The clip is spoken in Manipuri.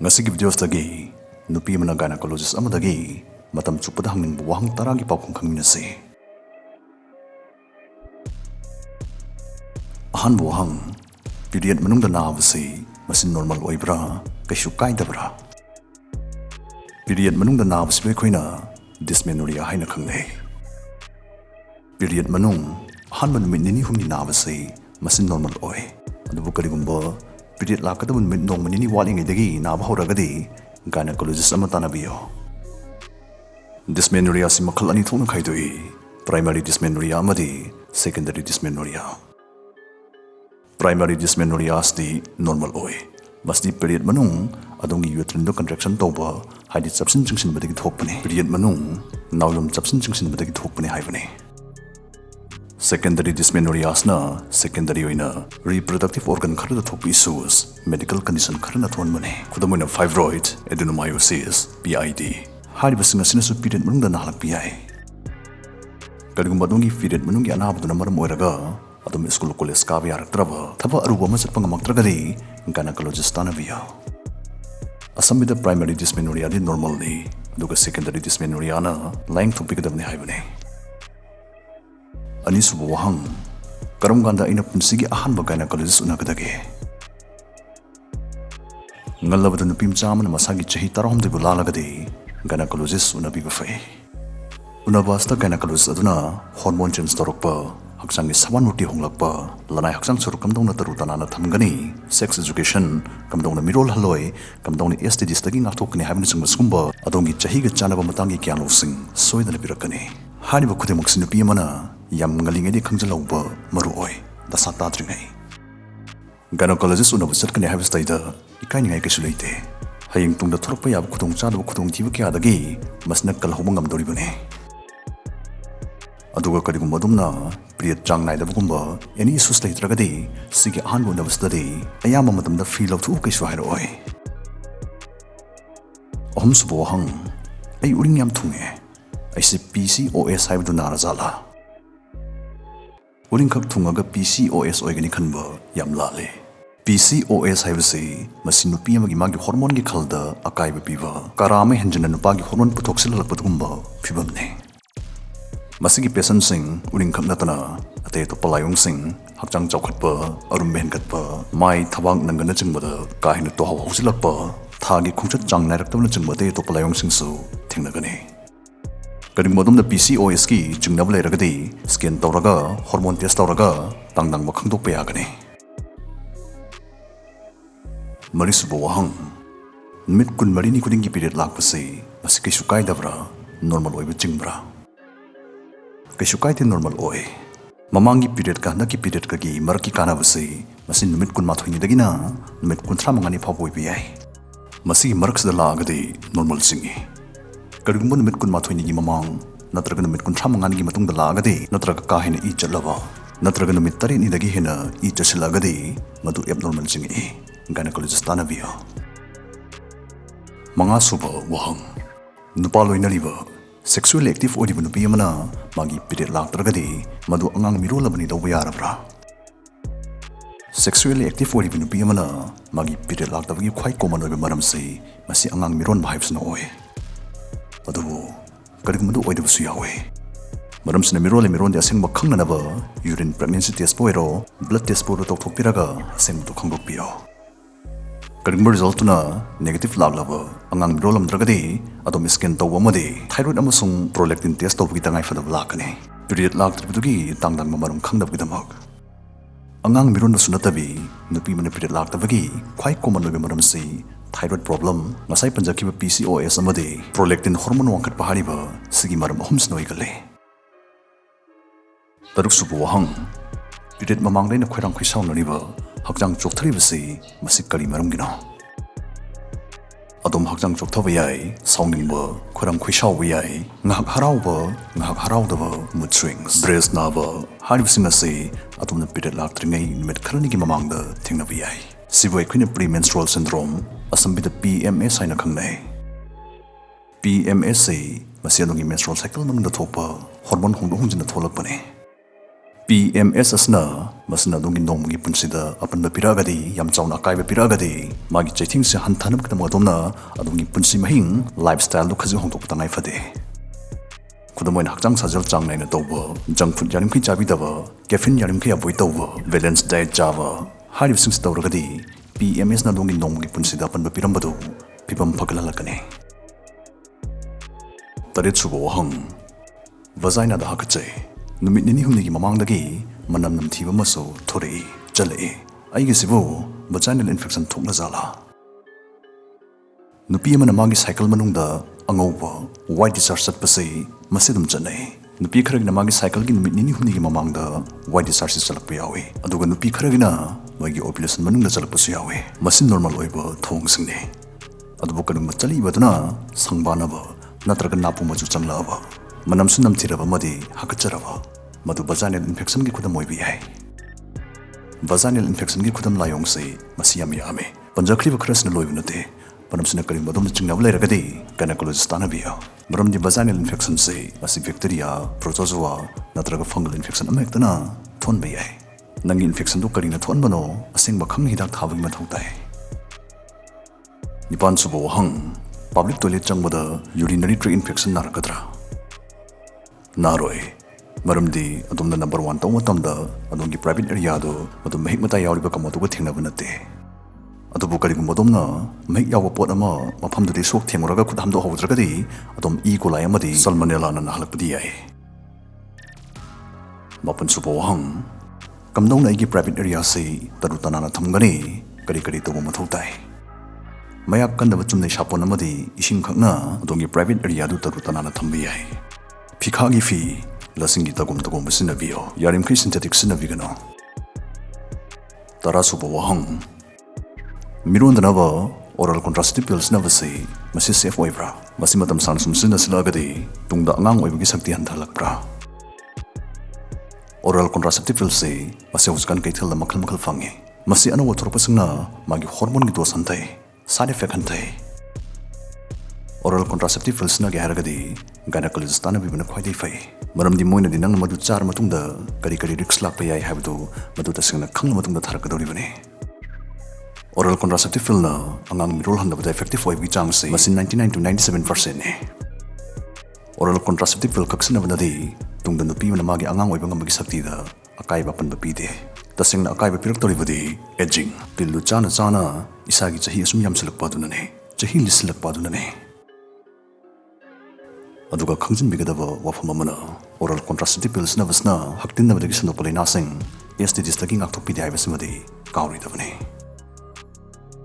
Ngasigi videos dagi Nupi mana gynecologist Amada dagi matam chupada Hangningba Wahang taragi paukung khangminasi. Ahan Wahang period manungda nabasi masin normal oibra kaisu kaidabra. Period manungda nabasi bekoina dysmenorrhea haina khangnei. Period manung ahan numit nini humni nabasi masin normal oi. Adubu karigumba period lakadabun mit nong manini walingai dagi naba horagadi gynecologist ama tanabiyo. Dysmenorrhea si makhal ani thokna khaidoi. Primary dysmenorrhea amadi secondary dysmenorrhea. Primary dysmenorrhea asti normal oi. Masti period manung adongi uterine contraction toba haidi chapsin chingsin badagi thokpani. Period manung naulum chapsin chingsin badagi thokpani haibani. Secondary dysmenorrhea asna secondary oina reproductive organ kharada thokpi issues medical condition kharana thonmane. Khudamoina fibroid adenomyosis PID hari basinga sinasu period manungda nahalak PI. Kadigumba dongi period manungi anabaduna maram oiraga adum school college kabi araktraba thaba aruba ma chatpa ngamaktragadi gynecologist tanabiya. Asambida primary dysmenorrhea di normal ni aduga secondary dysmenorrhea na lying thopikadabni haibane. Anisubu Wahang karamganda ina punsigi ahanba gynecologist unakadage. Ngalabada nupi mchaman masagi chahi tarahomde bulalagadi gynecologist unabiba fai. Unabasta gynecologist aduna hormone change torokpa haksangi saban muti honglakpa lanai haksang suruk kamdongna tarutanana thamgani sex education kamdongna mirol haloi kamdongna STDs tagi ngakthokni haibni chungba skumba adongi chahi ga chanaba matangi kyanlosing soidana pirakani. Hariba khudingmakna nupi amana yam ngalingedi khangjalauba maruoi dasa tadringai. Gynecologist unabu chatkani haibis taida ikaingai kaisu leite. Haying tungda thorokpa yab khudong chadaba khudong thiba kyadagi masna kalhoba ngamdoribane. Aduga karigumba dumna period chang naidabagumba any issues leitragadi sigi ahanbu unabasdadi ayama matamda feel outhu kaisu hairoi. Ahumsubu Wahang ay uring yam thunge aise PCOS haibdu narazala. Uring khak thungaga PCOS oigani khanba yam lale. PCOS haibase masi nupi amagi magi hormone gi khalda akaiba piba karama henjana nupa gi hormone puthoksilakpadgumba phibamne. Masigi patient sing uring khak natana ate to palayong sing hakchang chawkhatpa arum behenkatpa mai thabang nangana chingmada kahina to hausilakpa thagi khungchat chang nairaktabna chingmade to palayong sing su thingnagani. Karingmadum da PCOS ki jingnab leiragadi scan tawraga hormone test tawraga tangdang makhangdokpa yagani. Marisubu Wahang numit kun marini khudinggi period lakpase masi kaisu kaidabra normal oiba jingbra. Kaisu kaite normal oi. Mamangi period ka handaki period ka gi maraki kanabase masi numit kun mathoini dagina numit kun thramangani phawoi biyai. Masi maraks da lagadi normal singi. Karigumba numit kun mathoini gi mamang natraga numit kun thramangani gi matungda lagadi natraga kahina I chalaba natraga numit tari ni dagi hena I chasilagadi madu abnormal singi gynecologist tanabiya. Manga suba Wahang nupa loinariba sexually active odiba nupi amana magi period laktragadi madu angang mirolabani lawba yarabra. Sexually active odiba nupi amana magi period laktabagi khwai common oiba maramse masi angang miron bahibsna oi. Adubu karigumadu oidabasu yawe. Maramsina mirole mironde asengba khangnanaba urine pregnancy test poiro blood test poiro tawthokpiraga asengbu khangdokpiyo. Karigumba result na negative laglaba angang mirolam dragadi adom scan tawba amadi thyroid amasung prolactin test tawbagi tangai fadab lakani. Period laktabudugi tangdang mamarum khangdabgidamak. Angang miron sunatabi nupi mana period laktabagi khwai common oiba maramse thyroid problem ngasai panjakiba PCOS amadi prolactin hormone wangkhat pahariba sigi maram ahumsna oigale. Taruksubu Wahang period mamangdaina khwairang khwisaunariba hakjang choktharibase masi kari maramgina. Adom hakjang chokthaba yai sauningba khwairang khwisauba yai ngahak harauba ngahak haraudaba mood swings breast naba haribasing ase adomna period laktringai numit kharanigi mamangda thingnaba yai. Sibu ekhwina premenstrual syndrome asambida PMS haina khangnai. PMS se masi adongi menstrual cycle manungda thokpa hormone hongdo hongjina tholakpane. PMS asna masna dongi nongmugi punsida apanba piragadi yam chauna kaiba piragadi magi chething se hantanam kata modomna adongi punsi mahing lifestyle lu khaji hongtok tangai fade kudamoin hakjang sajal chang naina tawba junk food yarim khi chabi daba caffeine yarim khi avoid tawba balanced diet java harib sings tawragadi PMS na dongi nongmugi punsida apanba pirambadu pibam paglalakane tarit subo wahang vagina da hakachai numit nini humni gi mamangdagi manam namthiba maso thorei chale aigi sibo vaginal infection thokna jala nupi amana magi cycle manungda angauba white discharge satpasei masidum chanai nupi kharagina magi cycle gi numit nini humni gi mamangda white discharge chalakpa yawe aduga nupi kharagina magi ovulation manungda chalakpasu yawe masin normal oiba thong singne adubu kanum chali baduna sangbanaba natraga napu maju changlaba manam sunam thiraba madi hakacharaba madu vaginal infection gi khudam oibi hai vaginal infection gi khudam layong sei masiyam yame panjakriba khrasna loibnate panam sina kari madum chingna lairagadi gynecologist tanabiya maramdi vaginal infection sei asi bacteria protozoa natraga fungal infection amektana thonba yai nangi infection do karina thonbano asengba khang hidak thabagi mathau tai nipan subo hang public toilet changbada urinary tract infection narakadra naroi maramdi adumna number 1 taw matamda adumgi private area do adum mahik mata yawriba kamotu ko thengna banate adubu kari gumodumna mahik yawa pot ama mafam dudi sok thenguraga khudhamdo hawdragadi adum e coli amadi salmonella na halakpadi ai mapun subo hang kamdongna igi private area se tarutana na thamgani kari kari to mathau tai mayap kandaba chumnai sapon amadi ising khakna adumgi private area do tarutana na thambi ai phikhagi fi lasingi tagum tagum sinabiyo yarim khi synthetic sinabigano tara subo wahang mirondnaba oral contraceptive pills na vasi masi safe oibra masi matam san sumsina silagadi tungda angang oibagi sakti handhalakpra oral contraceptive pills se masi huskan kaithil da makhal makhal fange masi anawa thorpasingna magi hormone gi dos hantai side effect hantai oral contraceptive pills na gaharagadi gynecologist tana bibna khwaidai fai maramdi moina di nang madu char matungda kari kari risks lakpa yai habdu madu tasingna khangla matungda tharakadori bane oral contraceptive pill na angang mirol handabada effective oibgi chang se masin 99 to 97% ne oral contraceptive pill kaksina banadi tungda nupi mana magi angang oibang ngamagi sakti da akai bapan bapide tasingna akai ba piraktori badi aging pillu chana chana isagi chahi asum yamsalakpa dunane chahi lislakpa dunane aduga khangjinbigadaba wafam amana oral contraceptive pills na vasna haktin na badagi sanopalai nasing STDs lagi ngakthokpi dai basimadi kauri dabane